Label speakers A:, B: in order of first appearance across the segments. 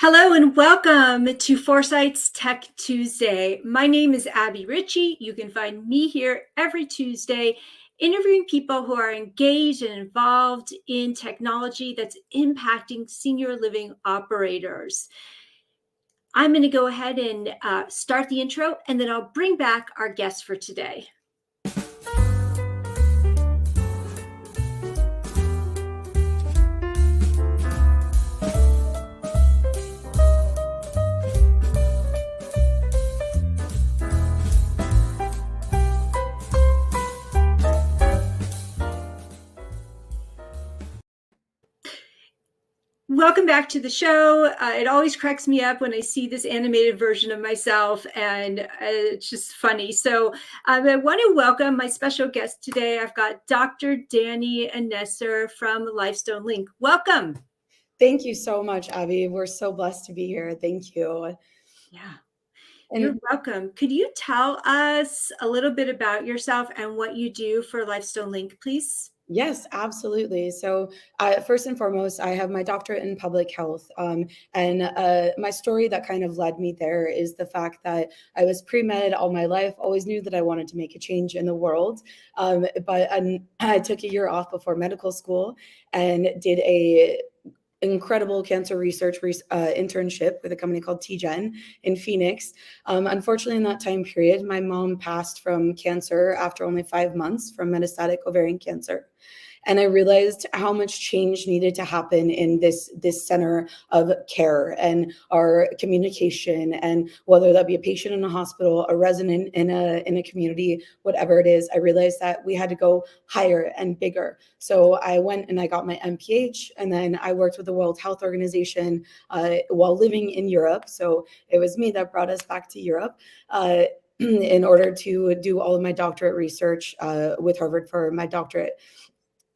A: Hello and welcome to Foresight's Tech Tuesday. My name is Abbie Ritchie. You can find me here every Tuesday interviewing people who are engaged and involved in technology that's impacting senior living operators. I'm going to go ahead and start the intro, and then I'll bring back our guest for today. Welcome back to the show. It always cracks me up when I see this animated version of myself, and it's just funny. So I want to welcome my special guest today. I've got Dr. Dani Ennesser from Lifestone Link. Welcome.
B: Thank you so much, Abbie. We're so blessed to be here. Thank you.
A: Yeah, you're welcome. Could you tell us a little bit about yourself and what you do for Lifestone Link, please?
B: Yes, absolutely. So first and foremost, I have my doctorate in public health. And my story that kind of led me there is the fact that I was pre-med all my life, always knew that I wanted to make a change in the world. But I took a year off before medical school and did a incredible cancer research internship with a company called TGen in Phoenix. Unfortunately, in that time period, my mom passed from cancer after only 5 months from metastatic ovarian cancer. And I realized how much change needed to happen in this center of care and our communication, and whether that be a patient in a hospital, a resident in a community, whatever it is. I realized that we had to go higher and bigger. So I went and I got my MPH, and then I worked with the World Health Organization while living in Europe. So it was me that brought us back to Europe. In order to do all of my doctorate research with Harvard for my doctorate.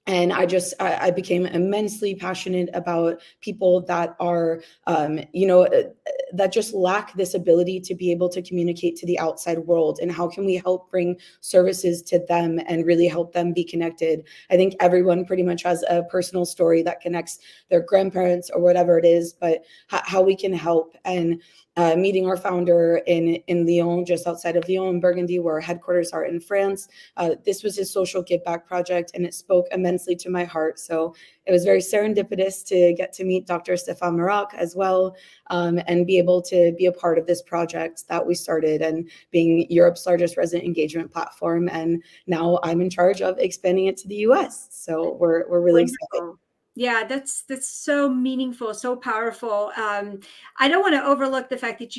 B: And I became immensely passionate about people that are, that just lack this ability to be able to communicate to the outside world. And how can we help bring services to them and really help them be connected? I think everyone pretty much has a personal story that connects their grandparents or whatever it is, but how we can help. And meeting our founder in Lyon, just outside of Lyon, Burgundy, where our headquarters are in France. This was his social give back project, and it spoke immensely to my heart. So it was very serendipitous to get to meet Dr. Stéphane Maroc as well, and be able to be a part of this project that we started, and being Europe's largest resident engagement platform. And now I'm in charge of expanding it to the US. So we're really excited.
A: Yeah, that's so meaningful, so powerful. I don't want to overlook the fact that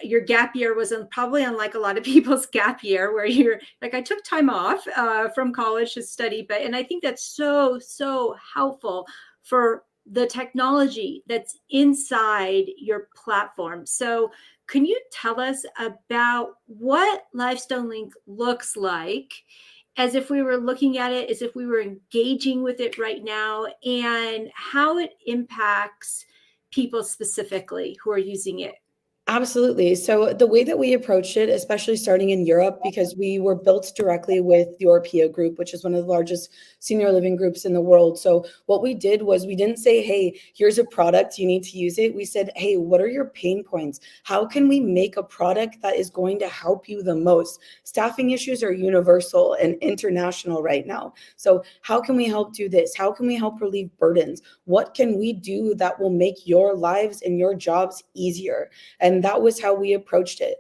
A: your gap year was probably unlike a lot of people's gap year, where you're like, I took time off from college to study, and I think that's so helpful for the technology that's inside your platform. So can you tell us about what Lifestone Link looks like, as if we were looking at it, as if we were engaging with it right now, and how it impacts people specifically who are using it?
B: Absolutely. So the way that we approached it, especially starting in Europe, because we were built directly with the Orpea group, which is one of the largest senior living groups in the world. So what we did was, we didn't say, hey, here's a product, you need to use it. We said, hey, what are your pain points? How can we make a product that is going to help you the most? Staffing issues are universal and international right now. So how can we help do this? How can we help relieve burdens? What can we do that will make your lives and your jobs easier? And that was how we approached it.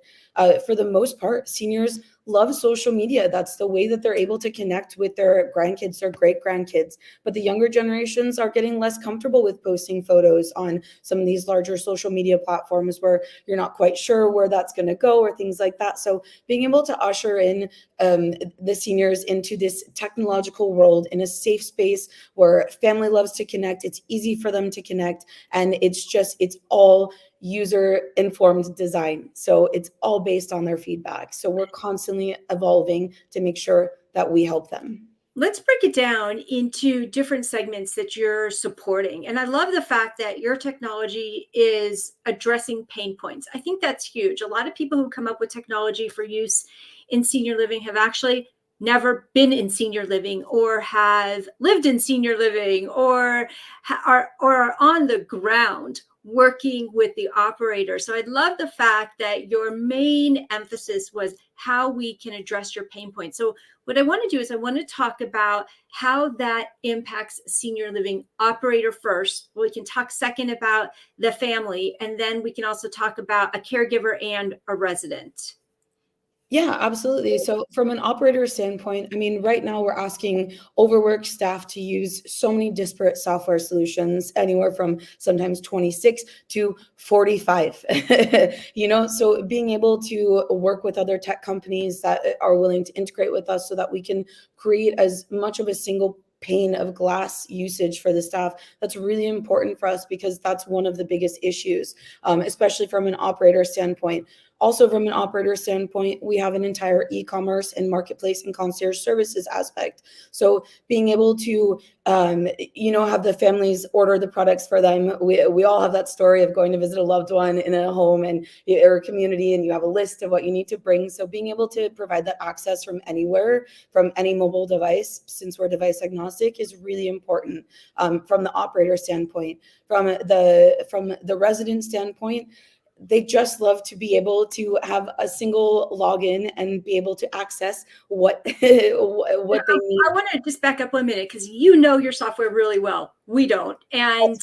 B: For the most part, seniors love social media. That's the way that they're able to connect with their grandkids, their great grandkids. But the younger generations are getting less comfortable with posting photos on some of these larger social media platforms, where you're not quite sure where that's going to go, or things like that. So being able to usher in the seniors into this technological world in a safe space where family loves to connect, it's easy for them to connect, and it's all user-informed design. So it's all based on their feedback. So we're constantly evolving to make sure that we help them.
A: Let's break it down into different segments that you're supporting. And I love the fact that your technology is addressing pain points. I think that's huge. A lot of people who come up with technology for use in senior living have actually never been in senior living, or have lived in senior living, or are on the ground working with the operator. So I love the fact that your main emphasis was how we can address your pain points. So what I want to do is I want to talk about how that impacts senior living operator first. We can talk second about the family, and then we can also talk about a caregiver and a resident.
B: Yeah, absolutely. So from an operator standpoint, I mean, right now we're asking overworked staff to use so many disparate software solutions, anywhere from sometimes 26 to 45. So being able to work with other tech companies that are willing to integrate with us so that we can create as much of a single pane of glass usage for the staff, that's really important for us because that's one of the biggest issues, especially from an operator standpoint. Also, from an operator standpoint, we have an entire e-commerce and marketplace and concierge services aspect. So being able to, have the families order the products for them. We all have that story of going to visit a loved one in a home or a community, and you have a list of what you need to bring. So being able to provide that access from anywhere, from any mobile device, since we're device agnostic, is really important from the operator standpoint. From the resident standpoint, they just love to be able to have a single login and be able to access what what they need.
A: I want to just back up 1 minute because you know your software really well. We don't. And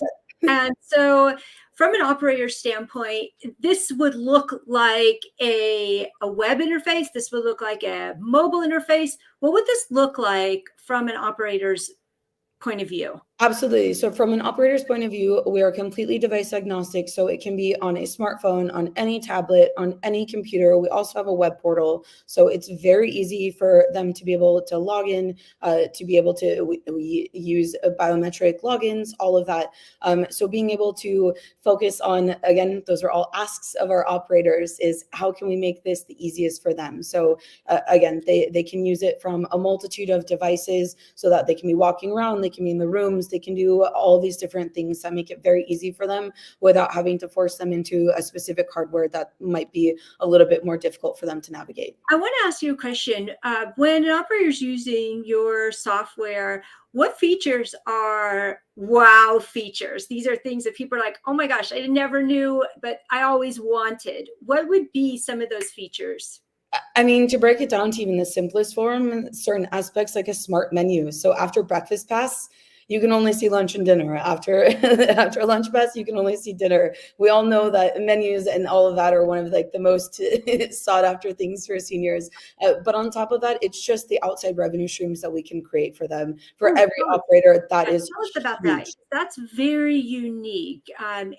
A: so from an operator standpoint, this would look like a web interface. This would look like a mobile interface. What would this look like from an operator's point of view?
B: Absolutely. So from an operator's point of view, we are completely device agnostic. So it can be on a smartphone, on any tablet, on any computer. We also have a web portal. So it's very easy for them to be able to log in, to be able to we use biometric logins, all of that. So being able to focus on, again, those are all asks of our operators, is how can we make this the easiest for them? So again, they can use it from a multitude of devices so that they can be walking around, they can be in the rooms, they can do all these different things that make it very easy for them without having to force them into a specific hardware that might be a little bit more difficult for them to navigate.
A: I want to ask you a question. When an operator is using your software, what features are wow features? These are things that people are like, oh my gosh, I never knew, but I always wanted. What would be some of those features?
B: I mean, to break it down to even the simplest form, certain aspects like a smart menu. So after breakfast pass, you can only see lunch and dinner. After lunch pass, you can only see dinner. We all know that menus and all of that are one of like the most sought after things for seniors. But on top of that, it's just the outside revenue streams that we can create for them. For every operator, that is
A: tell us about
B: huge.
A: that. That's very unique, and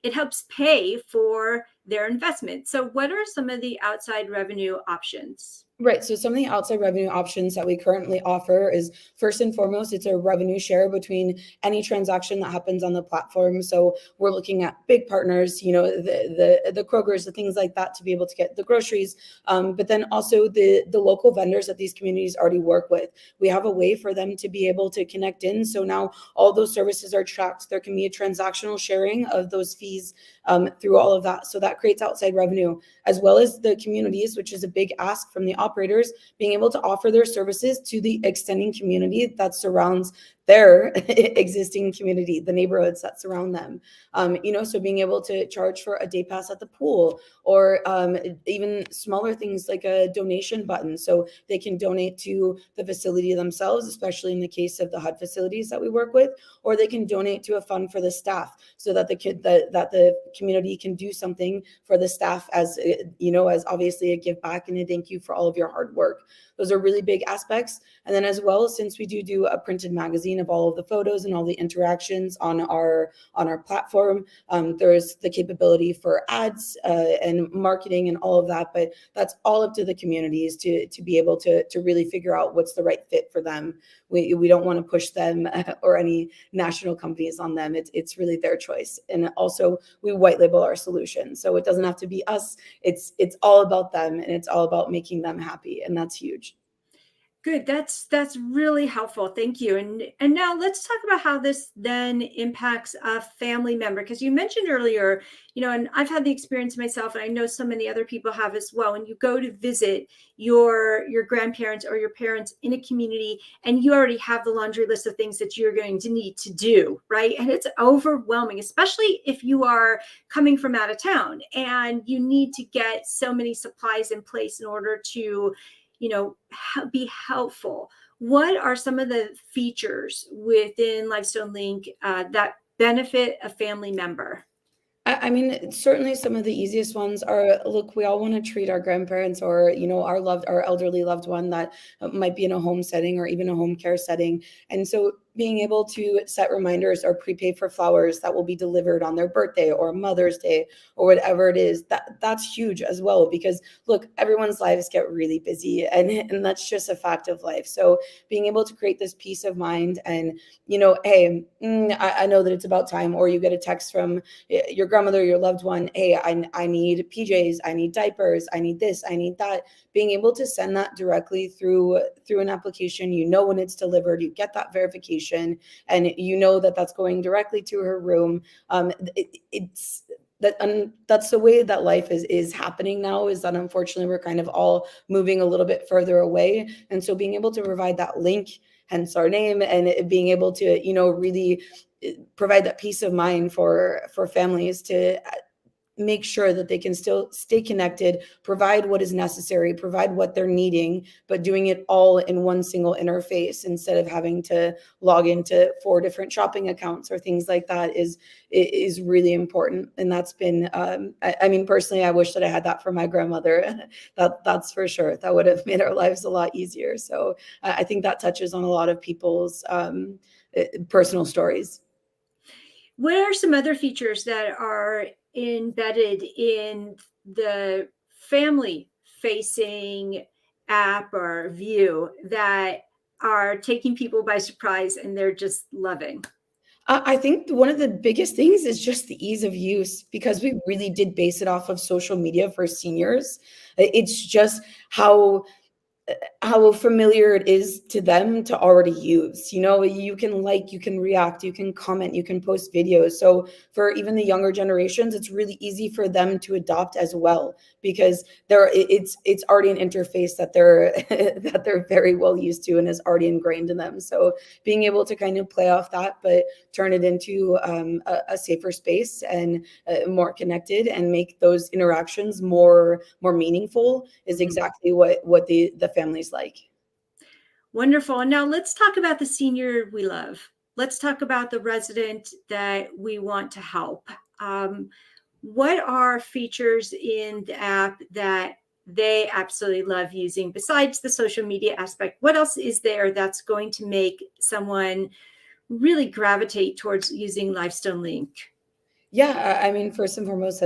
A: it helps pay for their investment. So what are some of the outside revenue options?
B: Right. So some of the outside revenue options that we currently offer is, first and foremost, it's a revenue share between any transaction that happens on the platform. So we're looking at big partners, the Krogers, the things like that, to be able to get the groceries. But then also the local vendors that these communities already work with. We have a way for them to be able to connect in. So now all those services are tracked. There can be a transactional sharing of those fees through all of that. So that creates outside revenue, as well as the communities, which is a big ask from the operators, being able to offer their services to the extending community that surrounds their existing community, the neighborhoods that surround them. So being able to charge for a day pass at the pool, or even smaller things like a donation button, so they can donate to the facility themselves, especially in the case of the HUD facilities that we work with, or they can donate to a fund for the staff, so that the community can do something for the staff, as obviously a give back and a thank you for all of your hard work. Those are really big aspects. And then as well, since we do a printed magazine of all of the photos and all the interactions on our platform, there's the capability for ads and marketing and all of that. But that's all up to the communities to be able to really figure out what's the right fit for them. We don't want to push them or any national companies on them. It's really their choice. And also we white label our solution, so it doesn't have to be us. It's all about them, and it's all about making them happy, and that's huge.
A: Good. That's really helpful. Thank you. And now let's talk about how this then impacts a family member, because you mentioned earlier, and I've had the experience myself, and I know so many other people have as well. When you go to visit your grandparents or your parents in a community, and you already have the laundry list of things that you're going to need to do, right? And it's overwhelming, especially if you are coming from out of town and you need to get so many supplies in place in order to be helpful. What are some of the features within Lifestone Link that benefit a family member?
B: I mean, certainly some of the easiest ones are, look, we all want to treat our grandparents or, our elderly loved one that might be in a home setting or even a home care setting. And so being able to set reminders or prepay for flowers that will be delivered on their birthday or Mother's Day or whatever it is, that's huge as well, because look, everyone's lives get really busy, and that's just a fact of life. So being able to create this peace of mind and, hey, I know that it's about time, or you get a text from your grandmother, your loved one, hey, I need PJs, I need diapers, I need this, I need that. Being able to send that directly through an application, when it's delivered, you get that verification, and that that's going directly to her room. It's that's the way that life is happening now, is that unfortunately we're kind of all moving a little bit further away. And so being able to provide that link, hence our name, and being able to really provide that peace of mind for families to make sure that they can still stay connected, provide what is necessary, provide what they're needing, but doing it all in one single interface instead of having to log into 4 different shopping accounts or things like that is really important. And that's been, I mean, personally, I wish that I had that for my grandmother. That's for sure. That would have made our lives a lot easier. So I think that touches on a lot of people's personal stories.
A: What are some other features that are embedded in the family facing app or view that are taking people by surprise and they're just loving?
B: I think one of the biggest things is just the ease of use, because we really did base it off of social media for seniors. It's just how familiar it is to them to already use. You can you can react, you can comment, you can post videos. So for even the younger generations, it's really easy for them to adopt as well, because it's already an interface that they're that they're very well used to and is already ingrained in them. So being able to kind of play off that, but turn it into a safer space and more connected, and make those interactions more meaningful, is exactly what the families like.
A: Wonderful. And now let's talk about the senior we love. Let's talk about the resident that we want to help. What are features in the app that they absolutely love using besides the social media aspect? What else is there that's going to make someone really gravitate towards using Lifestone Link?
B: Yeah, I mean, first and foremost,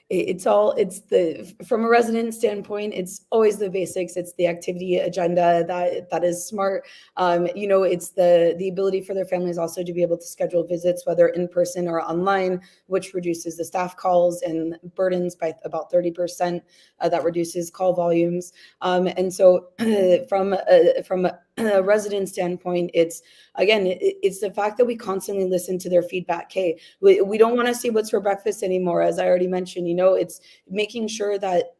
B: it's the from a resident standpoint, it's always the basics. It's the activity agenda that is smart. It's the ability for their families also to be able to schedule visits, whether in person or online, which reduces the staff calls and burdens by about 30%. That reduces call volumes. And so from a resident standpoint, it's again, it's the fact that we constantly listen to their feedback. Hey, we don't want to see what's for breakfast anymore, as I already mentioned. It's making sure that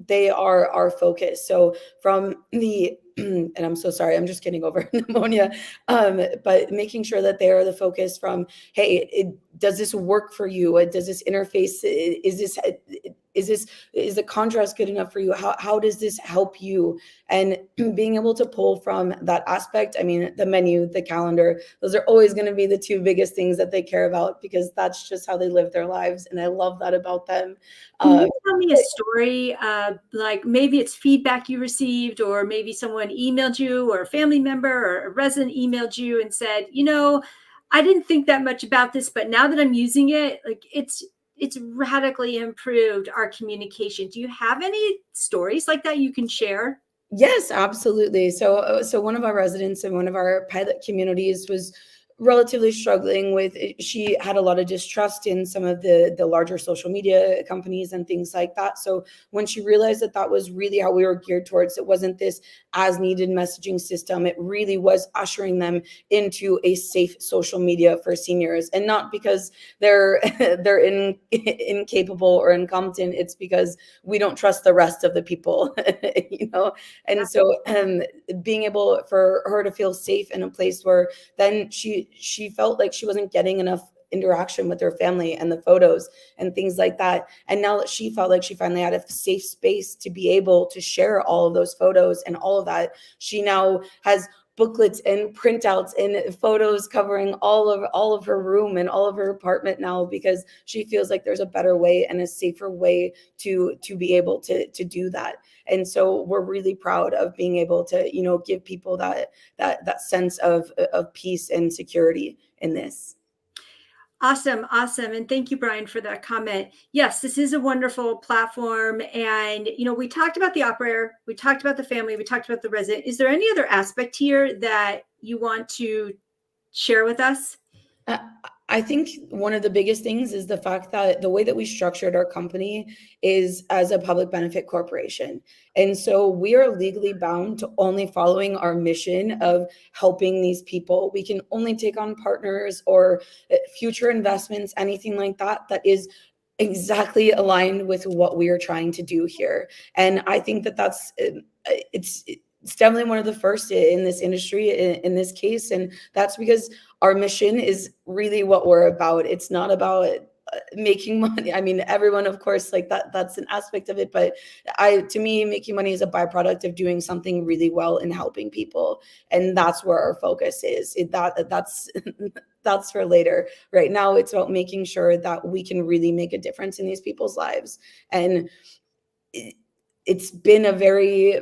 B: they are our focus. So from the and I'm so sorry, I'm just getting over pneumonia. But making sure that they are the focus from, hey, does this work for you? Does this interface, is the contrast good enough for you? How does this help you? And being able to pull from that aspect, I mean, the menu, the calendar, those are always going to be the 2 biggest things that they care about, because that's just how they live their lives. And I love that about them.
A: Can you tell me a story, like maybe it's feedback you received, or maybe someone emailed you, or a family member or a resident emailed you and said, I didn't think that much about this, but now that I'm using it, like it's radically improved our communication. Do you have any stories like that you can share?
B: Yes, absolutely. So one of our residents in one of our pilot communities was relatively struggling with, she had a lot of distrust in some of the larger social media companies and things like that. So when she realized that that was really how we were geared towards, it wasn't this as needed messaging system. It really was ushering them into a safe social media for seniors, and not because they're incapable or incompetent. It's because we don't trust the rest of the people, you know. And so being able for her to feel safe in a place where then she felt like she wasn't getting enough interaction with her family and the photos and things like that. And now that she felt like she finally had a safe space to be able to share all of those photos and all of that, she now has booklets and printouts and photos covering all of her room and all of her apartment now, because she feels like there's a better way and a safer way to be able to do that. And so we're really proud of being able to, you know, give people that sense of peace and security in this.
A: Awesome. Awesome. And thank you, Brian, for that comment. Yes, this is a wonderful platform. And, you know, we talked about the operator, we talked about the family, we talked about the resident. Is there any other aspect here that you want to share with us?
B: Uh, I think one of the biggest things is the fact that the way that we structured our company is as a public benefit corporation. And so we are legally bound to only following our mission of helping these people. We can only take on partners or future investments, anything like that, that is exactly aligned with what we are trying to do here. And I think that it's definitely one of the first in this industry in this case. And that's because our mission is really what we're about. It's not about making money. I mean, everyone, of course, like that's an aspect of it, but to me, making money is a byproduct of doing something really well and helping people. And that's where our focus is. That's that's for later. Right now, it's about making sure that we can really make a difference in these people's lives. And it's been a very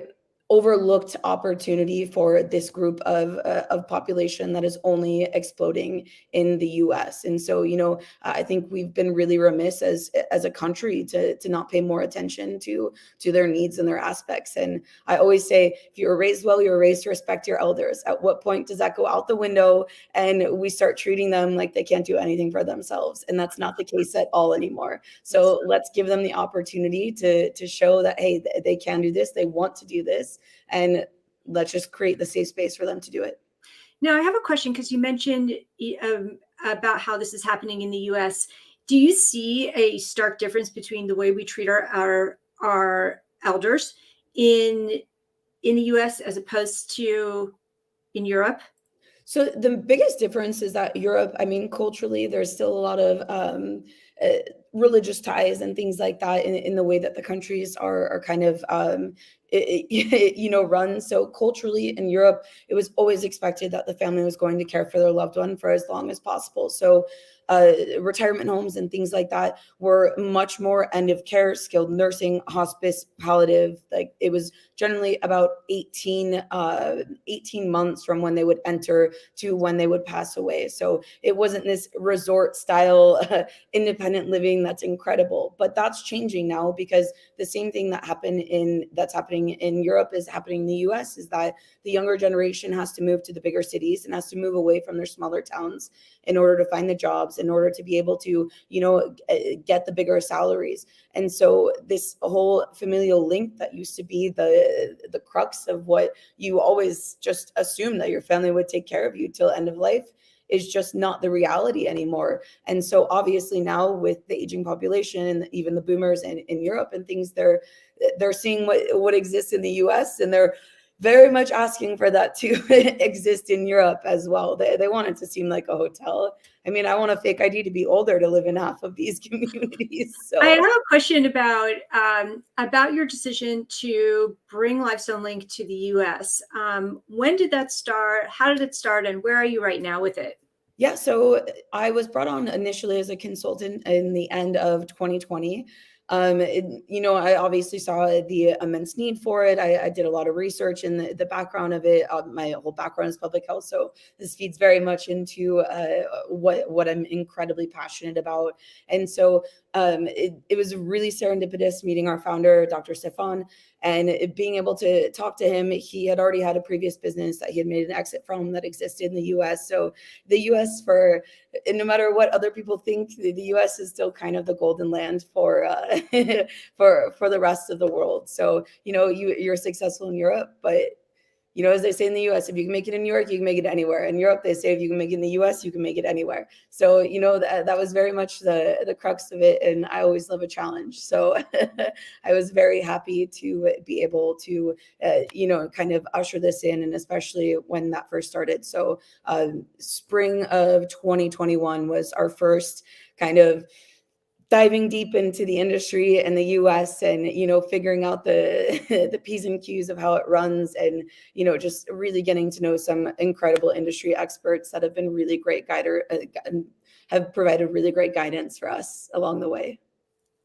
B: overlooked opportunity for this group of population that is only exploding in the US. And so, you know, I think we've been really remiss as a country to not pay more attention to their needs and their aspects. And I always say, if you were raised well, you were raised to respect your elders. At what point does that go out the window and we start treating them like they can't do anything for themselves? And that's not the case at all anymore. So let's give them the opportunity to show that, hey, they can do this, they want to do this, and let's just create the safe space for them to do it.
A: Now, I have a question because you mentioned about how this is happening in the US. Do you see a stark difference between the way we treat our elders in the US as opposed to in Europe?
B: So the biggest difference is that Europe, I mean, culturally, there's still a lot of uh, religious ties and things like that in the way that the countries are kind of, you know, run. So culturally in Europe, it was always expected that the family was going to care for their loved one for as long as possible. So retirement homes and things like that were much more end of care, skilled nursing, hospice, palliative. Like it was generally about 18 months from when they would enter to when they would pass away. So it wasn't this resort style independent living that's incredible. But that's changing now, because the same thing that's happening in Europe is happening in the US, is that the younger generation has to move to the bigger cities and has to move away from their smaller towns in order to find the jobs, in order to be able to, you know, get the bigger salaries. And so this whole familial link that used to be the crux of what you always just assumed, that your family would take care of you till end of life, is just not the reality anymore. And so obviously now with the aging population and even the boomers in Europe and things, they're seeing what exists in the US, and they're very much asking for that to exist in Europe as well. They want it to seem like a hotel. I mean, I want a fake ID to be older to live in half of these communities. So
A: I have a question about your decision to bring Lifestone Link to the US. When did that start? How did it start? And where are you right now with it?
B: yeah, so I was brought on initially as a consultant in the end of 2020. You know, I obviously saw the immense need for it. I did a lot of research in the background of it. My whole background is public health, so this feeds very much into what I'm incredibly passionate about. And so it was really serendipitous meeting our founder, Dr. Stefan, and being able to talk to him. He had already had a previous business that he had made an exit from that existed in the US. So the US, for no matter what other people think, the US is still kind of the golden land for for the rest of the world. So, you know, you're successful in Europe, but You know, as they say in the US, if you can make it in New York, you can make it anywhere. In Europe, they say if you can make it in the US, you can make it anywhere. So, you know, that was very much the crux of it. And I always love a challenge. So I was very happy to be able to, you know, kind of usher this in, and especially when that first started. So spring of 2021 was our first kind of diving deep into the industry in the US, and, you know, figuring out the the P's and Q's of how it runs, and, you know, just really getting to know some incredible industry experts that have been really great have provided really great guidance for us along the way.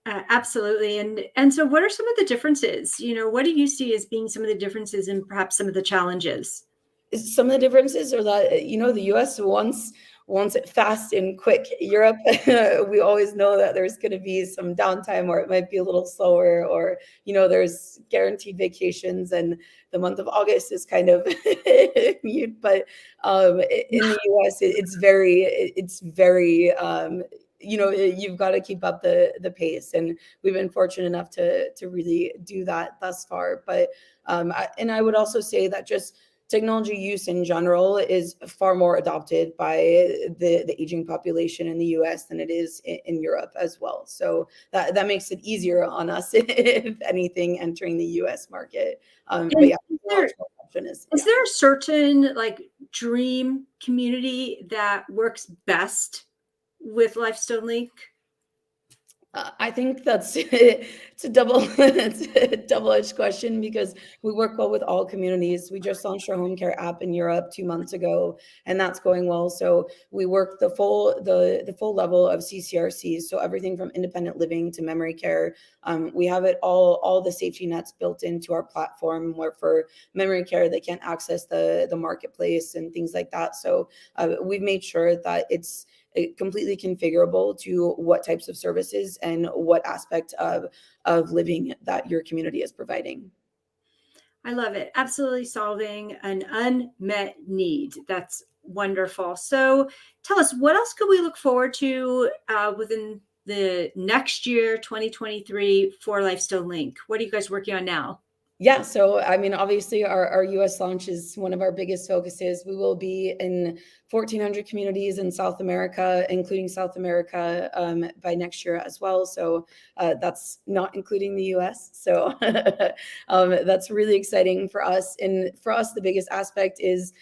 A: Absolutely. And so what are some of the differences? You know, what do you see as being some of the differences and perhaps some of the challenges?
B: Some of the differences are that, you know, the US wants it fast and quick. Europe, we always know that there's going to be some downtime, or it might be a little slower, or, you know, there's guaranteed vacations, and the month of August is kind of mute. But in the US, it's very you know, you've got to keep up the pace, and we've been fortunate enough to really do that thus far. But and I would also say that just technology use in general is far more adopted by the aging population in the US than it is in Europe as well. So that makes it easier on us, if anything, entering the US market. But
A: And
B: yeah,
A: there,
B: option is,
A: is
B: yeah.
A: there a certain like dream community that works best with Lifestone Link?
B: I think that's it's a double-edged question, because we work well with all communities. We just launched our home care app in Europe 2 months ago, and that's going well. So we work the full level of CCRCs, so everything from independent living to memory care. We have it all the safety nets built into our platform, where for memory care they can't access the marketplace and things like that. So we've made sure that it's completely configurable to what types of services and what aspect of living that your community is providing.
A: I love it. Absolutely solving an unmet need. That's wonderful. So tell us, what else could we look forward to within the next year, 2023, for Lifestone Link? What are you guys working on now?
B: Yeah, so I mean, obviously, our US launch is one of our biggest focuses. We will be in 1,400 communities in South America, including South America, by next year as well. So that's not including the US. So that's really exciting for us. And for us, the biggest aspect is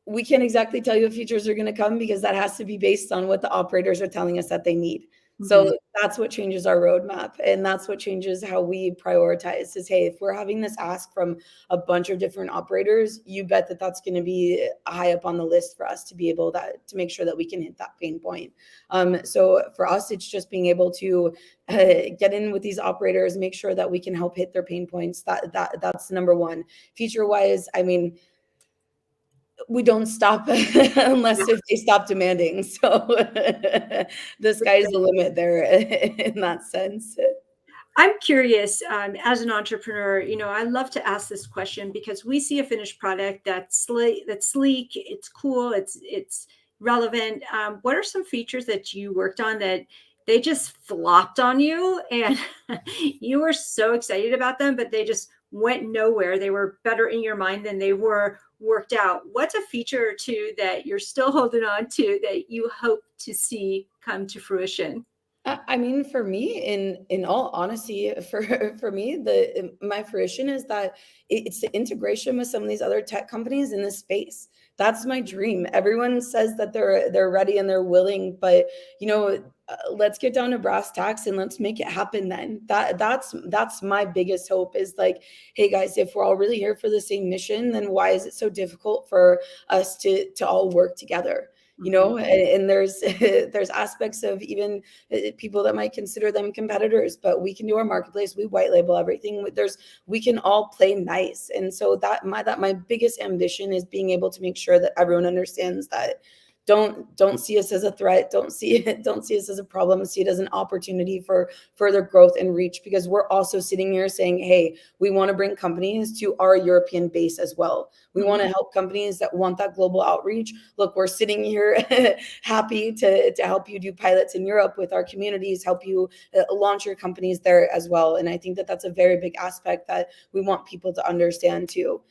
B: we can't exactly tell you if features are going to come, because that has to be based on what the operators are telling us that they need.
A: Mhm.
B: So that's what changes our roadmap, and that's what changes how we prioritize. Is, hey, if we're having this ask from a bunch of different operators, you bet that that's going to be high up on the list for us to be able to make sure that we can hit that pain point. So for us, it's just being able to get in with these operators, make sure that we can help hit their pain points. That's number one. Feature wise, I mean, we don't stop unless if they stop demanding. So the sky's the limit there in that sense.
A: I'm curious, as an entrepreneur, you know, I love to ask this question because we see a finished product that's sleek, it's cool, it's relevant. What are some features that you worked on that they just flopped on you, and you were so excited about them, but they just went nowhere? They were better in your mind than they were worked out. What's a feature or two that you're still holding on to that you hope to see come to fruition?
B: I mean, for me, in all honesty, for me, the my fruition is that it's the integration with some of these other tech companies in this space. That's my dream. Everyone says that they're ready and they're willing, but, you know, let's get down to brass tacks and let's make it happen. Then that's my biggest hope, is like, hey guys, if we're all really here for the same mission, then why is it so difficult for us to all work together? You know, and there's there's aspects of even people that might consider them competitors, but we can do our marketplace. We white label everything. We can all play nice. And so my biggest ambition is being able to make sure that everyone understands that don't see us as a threat. Don't see us as a problem. See it as an opportunity for further growth and reach, because we're also sitting here saying, hey, we want to bring companies to our European base as well. We want to help companies that want that global outreach. Look, we're sitting here happy to help you do pilots in Europe with our communities, help you launch your companies there as well. And I think that that's a very big aspect that we want people to understand too.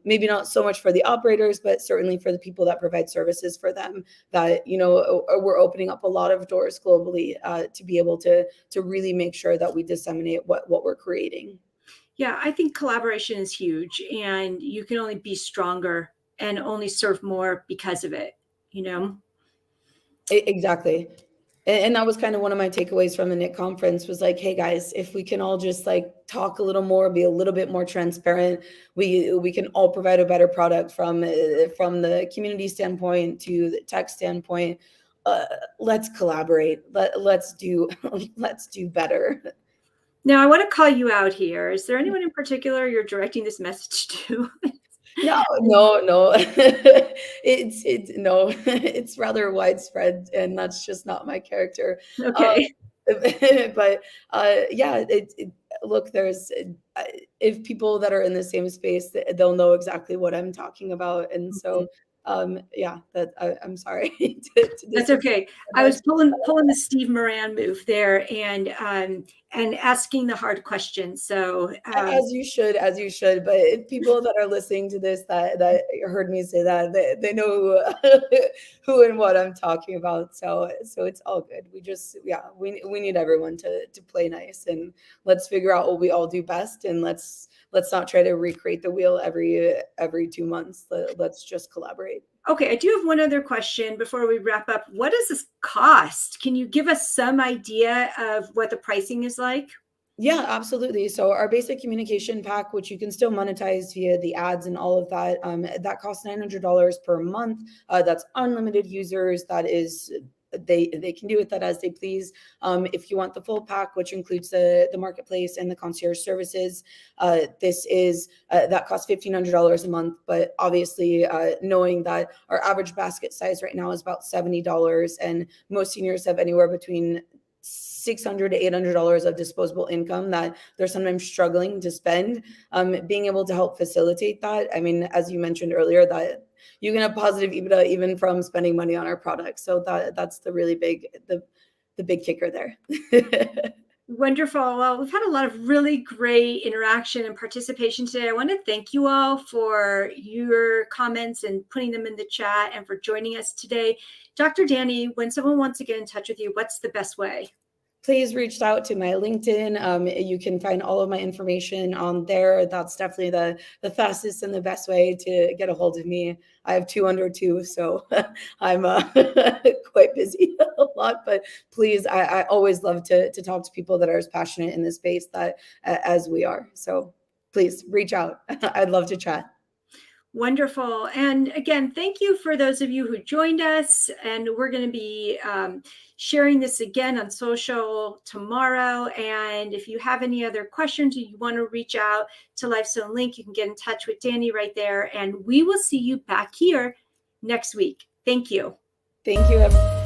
B: maybe not so much for the operators, but certainly for the people that provide services for them, that, you know, we're opening up a lot of doors globally to be able to really make sure that we disseminate what we're creating.
A: Yeah, I think collaboration is huge, and you can only be stronger and only serve more because of it, you know?
B: Exactly. And that was kind of one of my takeaways from the Knit conference was like, hey guys, if we can all just like talk a little more, be a little bit more transparent, we can all provide a better product from the community standpoint to the tech standpoint. Uh, let's collaborate. Let's do let's do better.
A: Now, I want to call you out here. Is there anyone in particular you're directing this message to?
B: No, no, no. It's no, it's rather widespread, and that's just not my character. Um,
A: Okay.
B: but yeah, look, there's if people that are in the same space, they'll know exactly what I'm talking about, and
A: Mhm.
B: so yeah, I'm sorry to
A: That's
B: disappoint.
A: okay. I was pulling the Steve Moran move there, and asking the hard questions. So
B: As you should. But if people that are listening to this that heard me say that, they know who and what I'm talking about. So it's all good. We just we need everyone to play nice, and let's figure out what we all do best, and let's not try to recreate the wheel every 2 months. Let's just collaborate.
A: okay, I do have one other question before we wrap up. What does this cost? Can you give us some idea of what the pricing is like?
B: Yeah, absolutely. So our basic communication pack, which you can still monetize via the ads and all of that, that costs $900 per month. That's unlimited users. That is, they can do with that as they please. If you want the full pack, which includes the marketplace and the concierge services, this is that costs $1,500 a month. But obviously, knowing that our average basket size right now is about $70, and most seniors have anywhere between $600 to $800 of disposable income that they're sometimes struggling to spend. Being able to help facilitate that. I mean, as you mentioned earlier, that you can have positive EBITDA even from spending money on our products. So that's the really big the big kicker there.
A: Wonderful. Well, we've had a lot of really great interaction and participation today. I want to thank you all for your comments and putting them in the chat, and for joining us today. Dr. Dani, when someone wants to get in touch with you, what's the best way?
B: Please reach out to my LinkedIn. You can find all of my information on there. That's definitely the fastest and the best way to get a hold of me. I have two under two, so I'm quite busy a lot. But please, I always love to talk to people that are as passionate in this space that as we are. So please reach out. I'd love to chat.
A: Wonderful. And again, thank you for those of you who joined us. And we're going to be sharing this again on social tomorrow. And if you have any other questions or you want to reach out to Lifestone Link, you can get in touch with Dani right there. And we will see you back here next week. Thank you.
B: Thank you, everyone.